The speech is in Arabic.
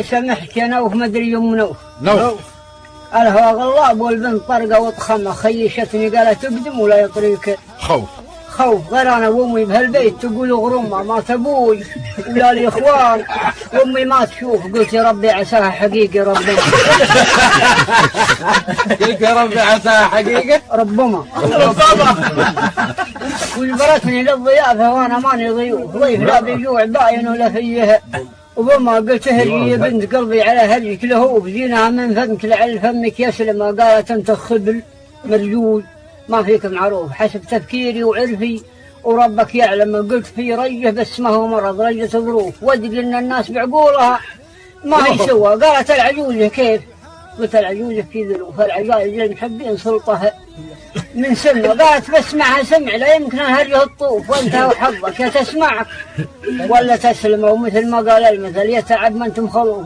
سمحت انا وما ادري يوم نوف الهوى غلاب والبنت طرقه وطخمه خيشتني قالت اقدم ولا يطريك خوف غير انا وامي بهالبيت تقول غرمه ما تبوي ولا الاخوان وامي ما تشوف قلت يا ربي عساها حقيقي ربنا قلت يا ربي عساها حقيقه ربما وجبرتني للضيافه وانا ماني ضيف لا بيجوع باين ولا فيه وما قلت هري يا بنت قلبي على هريك له بزينها من فمك لعل فمك يسلم قالت انت خبل مرجول ما فيك معروف حسب تفكيري وعرفي وربك يعلم قلت في رجه بس ما هو مرض رجه ظروف وادري ان الناس بعقولها ما هي سوى قالت العجوزه كيف قلت العجوزه في ذنوب فالعجائز المحبين سلطها من سمه قالت بسمعها سمع لا يمكن هرجه الطوف وانت وحظك يا تسمعك ولا تسلم ومثل ما قال المثل يتعب ما انتم خلوف